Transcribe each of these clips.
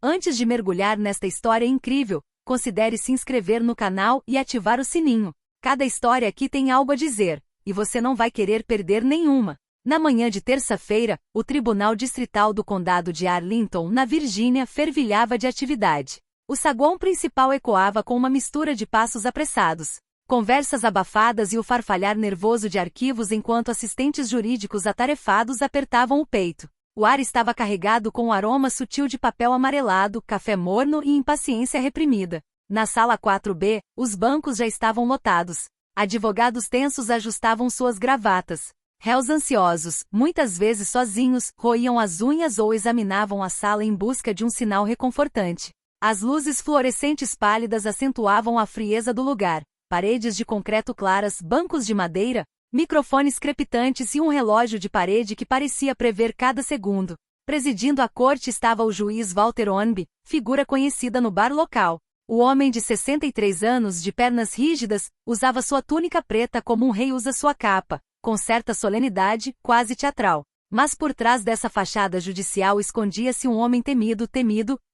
Antes de mergulhar nesta história incrível, considere se inscrever no canal e ativar o sininho. Cada história aqui tem algo a dizer, e você não vai querer perder nenhuma. Na manhã de terça-feira, o Tribunal Distrital do Condado de Arlington, na Virgínia, fervilhava de atividade. O saguão principal ecoava com uma mistura de passos apressados, conversas abafadas e o farfalhar nervoso de arquivos enquanto assistentes jurídicos atarefados apertavam o peito. O ar estava carregado com um aroma sutil de papel amarelado, café morno e impaciência reprimida. Na sala 4B, os bancos já estavam lotados. Advogados tensos ajustavam suas gravatas. Réus ansiosos, muitas vezes sozinhos, roíam as unhas ou examinavam a sala em busca de um sinal reconfortante. As luzes fluorescentes pálidas acentuavam a frieza do lugar. Paredes de concreto claras, bancos de madeira, microfones crepitantes e um relógio de parede que parecia prever cada segundo. Presidindo a corte estava o juiz Walter Ornby, figura conhecida no bar local. O homem de 63 anos, de pernas rígidas, usava sua túnica preta como um rei usa sua capa, com certa solenidade, quase teatral. Mas por trás dessa fachada judicial escondia-se um homem temido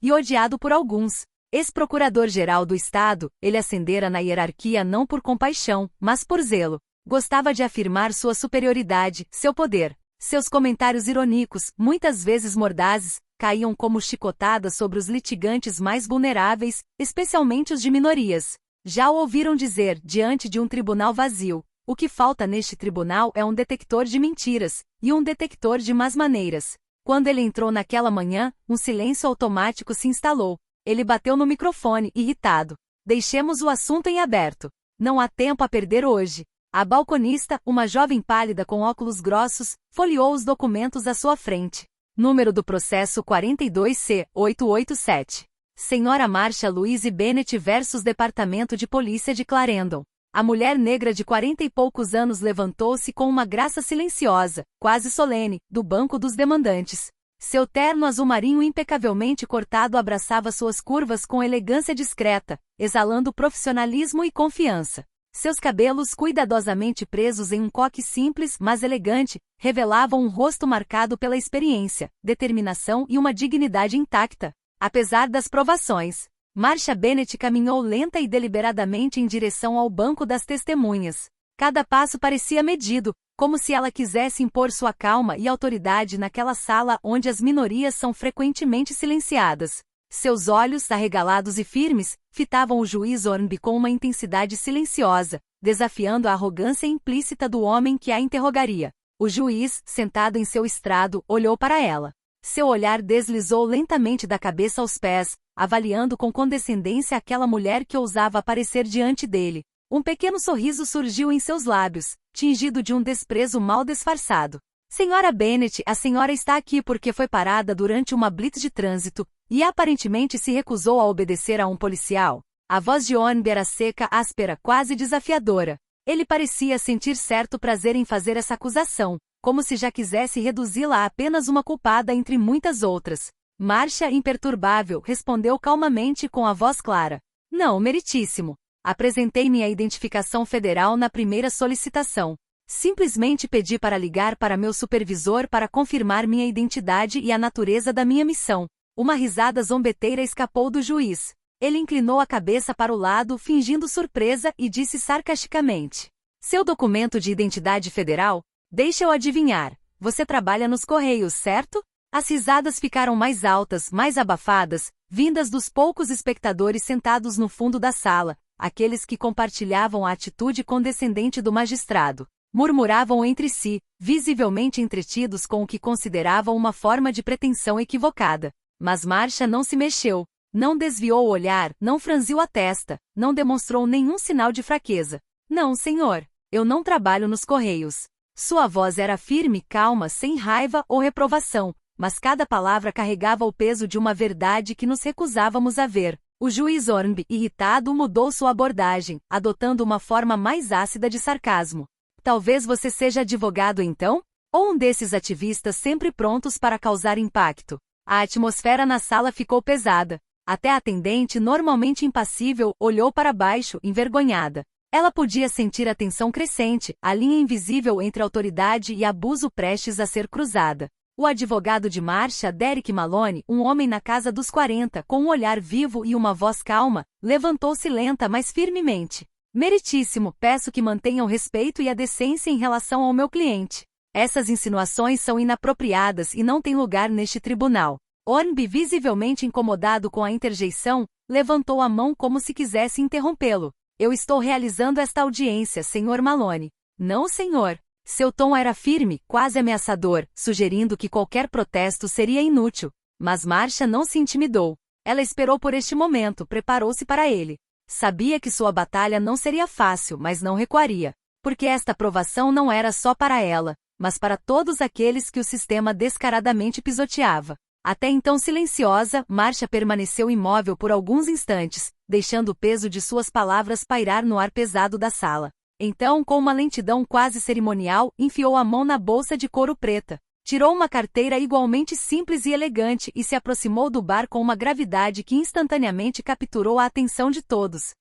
e odiado por alguns. Ex-procurador-geral do Estado, ele ascendera na hierarquia não por compaixão, mas por zelo. Gostava de afirmar sua superioridade, seu poder. Seus comentários irônicos, muitas vezes mordazes, caíam como chicotadas sobre os litigantes mais vulneráveis, especialmente os de minorias. Já o ouviram dizer, diante de um tribunal vazio: o que falta neste tribunal é um detector de mentiras, e um detector de más maneiras. Quando ele entrou naquela manhã, um silêncio automático se instalou. Ele bateu no microfone, irritado. Deixemos o assunto em aberto. Não há tempo a perder hoje. A balconista, uma jovem pálida com óculos grossos, folheou os documentos à sua frente. Número do processo 42C-887. Senhora Marcia Louise Bennett versus Departamento de Polícia de Clarendon. A mulher negra de 40 e poucos anos levantou-se com uma graça silenciosa, quase solene, do banco dos demandantes. Seu terno azul marinho impecavelmente cortado abraçava suas curvas com elegância discreta, exalando profissionalismo e confiança. Seus cabelos cuidadosamente presos em um coque simples, mas elegante, revelavam um rosto marcado pela experiência, determinação e uma dignidade intacta. Apesar das provações, Marcia Bennett caminhou lenta e deliberadamente em direção ao banco das testemunhas. Cada passo parecia medido, como se ela quisesse impor sua calma e autoridade naquela sala onde as minorias são frequentemente silenciadas. Seus olhos, arregalados e firmes, fitavam o juiz Ornby com uma intensidade silenciosa, desafiando a arrogância implícita do homem que a interrogaria. O juiz, sentado em seu estrado, olhou para ela. Seu olhar deslizou lentamente da cabeça aos pés, avaliando com condescendência aquela mulher que ousava aparecer diante dele. Um pequeno sorriso surgiu em seus lábios, tingido de um desprezo mal disfarçado. Senhora Bennett, a senhora está aqui porque foi parada durante uma blitz de trânsito, e aparentemente se recusou a obedecer a um policial. A voz de Ornby era seca, áspera, quase desafiadora. Ele parecia sentir certo prazer em fazer essa acusação, como se já quisesse reduzi-la a apenas uma culpada entre muitas outras. Marcia, imperturbável, respondeu calmamente com a voz clara. Não, meritíssimo. Apresentei minha identificação federal na primeira solicitação. Simplesmente pedi para ligar para meu supervisor para confirmar minha identidade e a natureza da minha missão. Uma risada zombeteira escapou do juiz. Ele inclinou a cabeça para o lado, fingindo surpresa, e disse sarcasticamente: seu documento de identidade federal? Deixa eu adivinhar. Você trabalha nos Correios, certo? As risadas ficaram mais altas, mais abafadas, vindas dos poucos espectadores sentados no fundo da sala, aqueles que compartilhavam a atitude condescendente do magistrado. Murmuravam entre si, visivelmente entretidos com o que consideravam uma forma de pretensão equivocada. Mas Marcia não se mexeu, não desviou o olhar, não franziu a testa, não demonstrou nenhum sinal de fraqueza. Não, senhor, eu não trabalho nos Correios. Sua voz era firme, calma, sem raiva ou reprovação, mas cada palavra carregava o peso de uma verdade que nos recusávamos a ver. O juiz Ornby, irritado, mudou sua abordagem, adotando uma forma mais ácida de sarcasmo. Talvez você seja advogado então? Ou um desses ativistas sempre prontos para causar impacto? A atmosfera na sala ficou pesada. Até a atendente, normalmente impassível, olhou para baixo, envergonhada. Ela podia sentir a tensão crescente, a linha invisível entre autoridade e abuso prestes a ser cruzada. O advogado de Marsha, Derek Maloney, um homem na casa dos 40, com um olhar vivo e uma voz calma, levantou-se lenta mas firmemente. Meritíssimo, peço que mantenham o respeito e a decência em relação ao meu cliente. Essas insinuações são inapropriadas e não têm lugar neste tribunal. Hornby, visivelmente incomodado com a interjeição, levantou a mão como se quisesse interrompê-lo. Eu estou realizando esta audiência, Sr. Maloney. Não, senhor. Seu tom era firme, quase ameaçador, sugerindo que qualquer protesto seria inútil. Mas Marsha não se intimidou. Ela esperou por este momento, preparou-se para ele. Sabia que sua batalha não seria fácil, mas não recuaria. Porque esta aprovação não era só para ela, mas para todos aqueles que o sistema descaradamente pisoteava. Até então silenciosa, Marsha permaneceu imóvel por alguns instantes, deixando o peso de suas palavras pairar no ar pesado da sala. Então, com uma lentidão quase cerimonial, enfiou a mão na bolsa de couro preta. Tirou uma carteira igualmente simples e elegante e se aproximou do bar com uma gravidade que instantaneamente capturou a atenção de todos.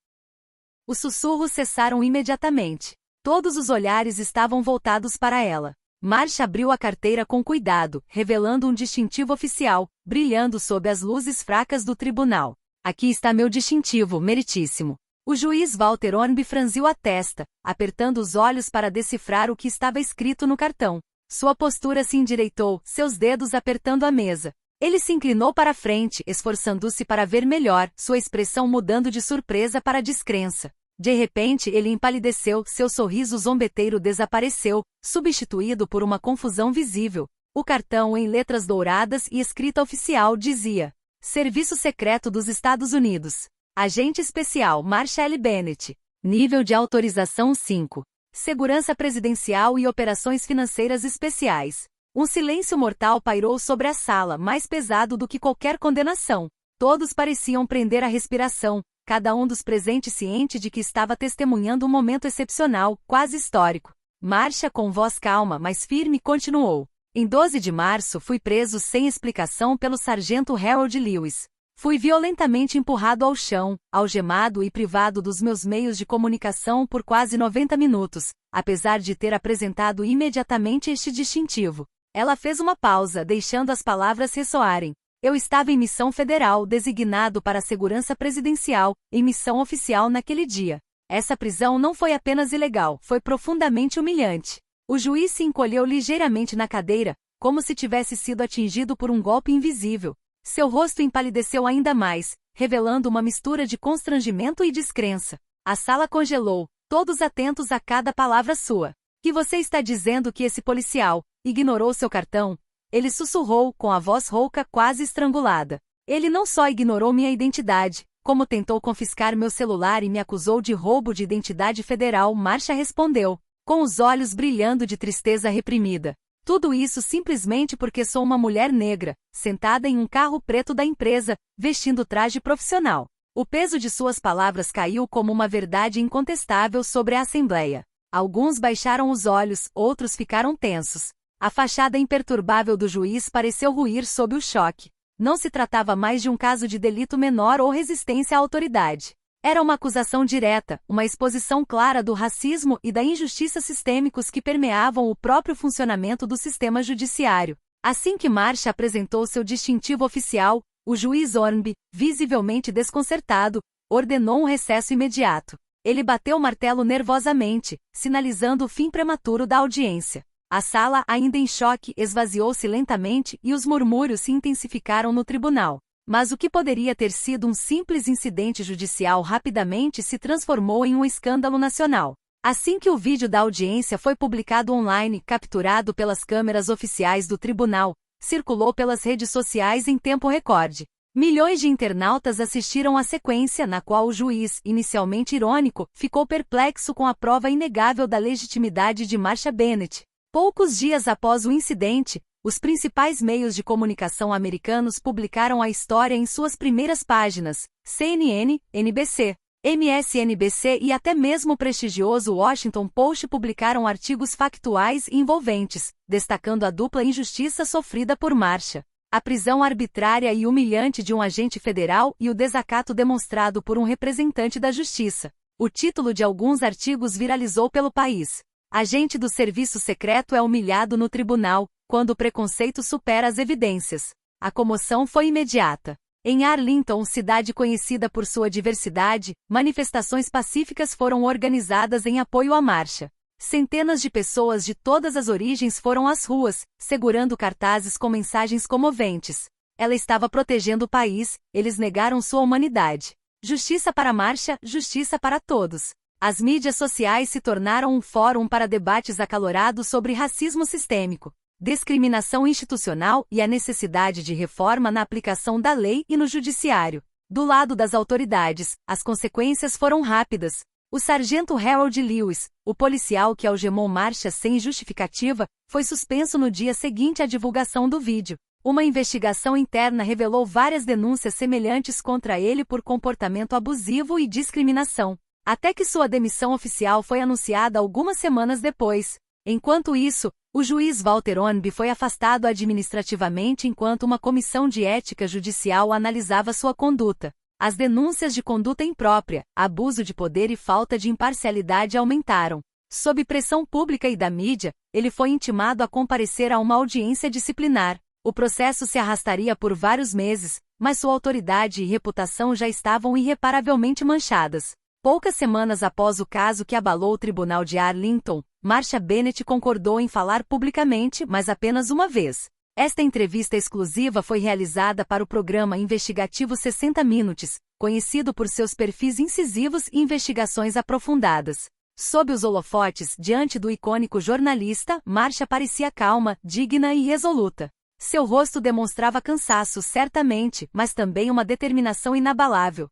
Os sussurros cessaram imediatamente. Todos os olhares estavam voltados para ela. Marsha abriu a carteira com cuidado, revelando um distintivo oficial, brilhando sob as luzes fracas do tribunal. Aqui está meu distintivo, meritíssimo. O juiz Walter Hornby franziu a testa, apertando os olhos para decifrar o que estava escrito no cartão. Sua postura se endireitou, seus dedos apertando a mesa. Ele se inclinou para a frente, esforçando-se para ver melhor, sua expressão mudando de surpresa para descrença. De repente ele empalideceu, seu sorriso zombeteiro desapareceu, substituído por uma confusão visível. O cartão, em letras douradas e escrita oficial, dizia: Serviço Secreto dos Estados Unidos. Agente Especial Marsha L. Bennett. Nível de autorização 5. Segurança Presidencial e Operações Financeiras Especiais. Um silêncio mortal pairou sobre a sala, mais pesado do que qualquer condenação. Todos pareciam prender a respiração, cada um dos presentes ciente de que estava testemunhando um momento excepcional, quase histórico. Marsha, com voz calma, mas firme, continuou. Em 12 de março fui preso sem explicação pelo sargento Harold Lewis. Fui violentamente empurrado ao chão, algemado e privado dos meus meios de comunicação por quase 90 minutos, apesar de ter apresentado imediatamente este distintivo. Ela fez uma pausa, deixando as palavras ressoarem. Eu estava em missão federal, designado para a segurança presidencial, em missão oficial naquele dia. Essa prisão não foi apenas ilegal, foi profundamente humilhante. O juiz se encolheu ligeiramente na cadeira, como se tivesse sido atingido por um golpe invisível. Seu rosto empalideceu ainda mais, revelando uma mistura de constrangimento e descrença. A sala congelou, todos atentos a cada palavra sua. Que você está dizendo que esse policial ignorou seu cartão? Ele sussurrou, com a voz rouca quase estrangulada. Ele não só ignorou minha identidade, como tentou confiscar meu celular e me acusou de roubo de identidade federal, Marsha respondeu, com os olhos brilhando de tristeza reprimida. Tudo isso simplesmente porque sou uma mulher negra, sentada em um carro preto da empresa, vestindo traje profissional. O peso de suas palavras caiu como uma verdade incontestável sobre a Assembleia. Alguns baixaram os olhos, outros ficaram tensos. A fachada imperturbável do juiz pareceu ruir sob o choque. Não se tratava mais de um caso de delito menor ou resistência à autoridade. Era uma acusação direta, uma exposição clara do racismo e da injustiça sistêmicos que permeavam o próprio funcionamento do sistema judiciário. Assim que Marsha apresentou seu distintivo oficial, o juiz Hornby, visivelmente desconcertado, ordenou um recesso imediato. Ele bateu o martelo nervosamente, sinalizando o fim prematuro da audiência. A sala, ainda em choque, esvaziou-se lentamente e os murmúrios se intensificaram no tribunal. Mas o que poderia ter sido um simples incidente judicial rapidamente se transformou em um escândalo nacional. Assim que o vídeo da audiência foi publicado online, capturado pelas câmeras oficiais do tribunal, circulou pelas redes sociais em tempo recorde. Milhões de internautas assistiram à sequência na qual o juiz, inicialmente irônico, ficou perplexo com a prova inegável da legitimidade de Marsha Bennett. Poucos dias após o incidente, os principais meios de comunicação americanos publicaram a história em suas primeiras páginas. CNN, NBC, MSNBC e até mesmo o prestigioso Washington Post publicaram artigos factuais e envolventes, destacando a dupla injustiça sofrida por Marsha. A prisão arbitrária e humilhante de um agente federal e o desacato demonstrado por um representante da justiça. O título de alguns artigos viralizou pelo país. Agente do serviço secreto é humilhado no tribunal, quando o preconceito supera as evidências. A comoção foi imediata. Em Arlington, cidade conhecida por sua diversidade, manifestações pacíficas foram organizadas em apoio à marcha. Centenas de pessoas de todas as origens foram às ruas, segurando cartazes com mensagens comoventes. Ela estava protegendo o país, eles negaram sua humanidade. Justiça para a marcha, justiça para todos. As mídias sociais se tornaram um fórum para debates acalorados sobre racismo sistêmico, discriminação institucional e a necessidade de reforma na aplicação da lei e no judiciário. Do lado das autoridades, as consequências foram rápidas. O sargento Harold Lewis, o policial que algemou Marsha sem justificativa, foi suspenso no dia seguinte à divulgação do vídeo. Uma investigação interna revelou várias denúncias semelhantes contra ele por comportamento abusivo e discriminação, até que sua demissão oficial foi anunciada algumas semanas depois. Enquanto isso, o juiz Walter Ornby foi afastado administrativamente enquanto uma comissão de ética judicial analisava sua conduta. As denúncias de conduta imprópria, abuso de poder e falta de imparcialidade aumentaram. Sob pressão pública e da mídia, ele foi intimado a comparecer a uma audiência disciplinar. O processo se arrastaria por vários meses, mas sua autoridade e reputação já estavam irreparavelmente manchadas. Poucas semanas após o caso que abalou o tribunal de Arlington, Marsha Bennett concordou em falar publicamente, mas apenas uma vez. Esta entrevista exclusiva foi realizada para o programa investigativo 60 Minutes, conhecido por seus perfis incisivos e investigações aprofundadas. Sob os holofotes, diante do icônico jornalista, Marsha parecia calma, digna e resoluta. Seu rosto demonstrava cansaço, certamente, mas também uma determinação inabalável.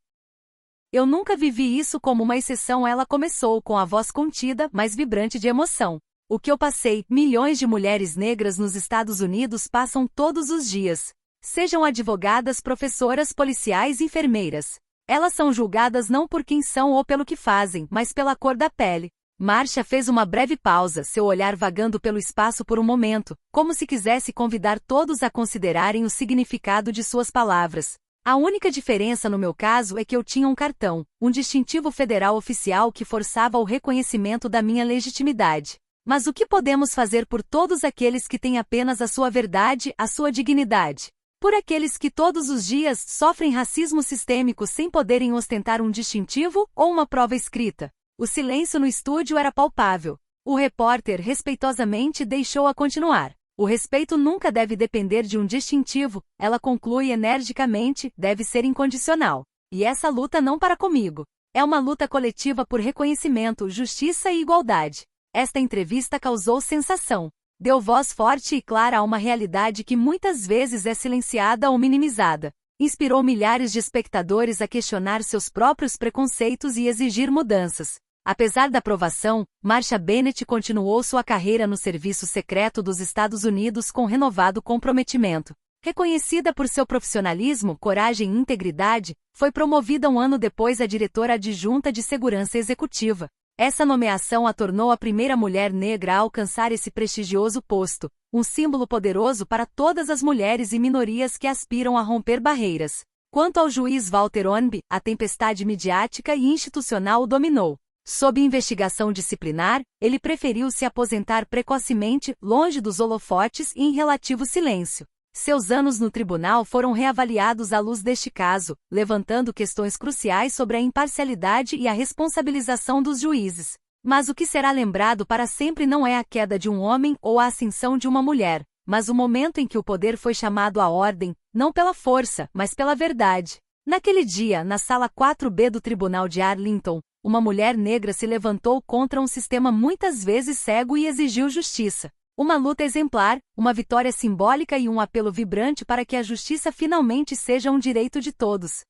Eu nunca vivi isso como uma exceção, ela começou com a voz contida, mas vibrante de emoção. O que eu passei, milhões de mulheres negras nos Estados Unidos passam todos os dias. Sejam advogadas, professoras, policiais, enfermeiras. Elas são julgadas não por quem são ou pelo que fazem, mas pela cor da pele. Marsha fez uma breve pausa, seu olhar vagando pelo espaço por um momento, como se quisesse convidar todos a considerarem o significado de suas palavras. A única diferença no meu caso é que eu tinha um cartão, um distintivo federal oficial que forçava o reconhecimento da minha legitimidade. Mas o que podemos fazer por todos aqueles que têm apenas a sua verdade, a sua dignidade? Por aqueles que todos os dias sofrem racismo sistêmico sem poderem ostentar um distintivo ou uma prova escrita? O silêncio no estúdio era palpável. O repórter respeitosamente deixou-a continuar. O respeito nunca deve depender de um distintivo, ela conclui energicamente, deve ser incondicional. E essa luta não para comigo. É uma luta coletiva por reconhecimento, justiça e igualdade. Esta entrevista causou sensação. Deu voz forte e clara a uma realidade que muitas vezes é silenciada ou minimizada. Inspirou milhares de espectadores a questionar seus próprios preconceitos e exigir mudanças. Apesar da aprovação, Marsha Bennett continuou sua carreira no Serviço Secreto dos Estados Unidos com renovado comprometimento. Reconhecida por seu profissionalismo, coragem e integridade, foi promovida um ano depois a diretora adjunta de Segurança Executiva. Essa nomeação a tornou a primeira mulher negra a alcançar esse prestigioso posto, um símbolo poderoso para todas as mulheres e minorias que aspiram a romper barreiras. Quanto ao juiz Walter Ornby, a tempestade midiática e institucional o dominou. Sob investigação disciplinar, ele preferiu se aposentar precocemente, longe dos holofotes e em relativo silêncio. Seus anos no tribunal foram reavaliados à luz deste caso, levantando questões cruciais sobre a imparcialidade e a responsabilização dos juízes. Mas o que será lembrado para sempre não é a queda de um homem ou a ascensão de uma mulher, mas o momento em que o poder foi chamado à ordem, não pela força, mas pela verdade. Naquele dia, na sala 4B do Tribunal de Arlington, uma mulher negra se levantou contra um sistema muitas vezes cego e exigiu justiça. Uma luta exemplar, uma vitória simbólica e um apelo vibrante para que a justiça finalmente seja um direito de todos.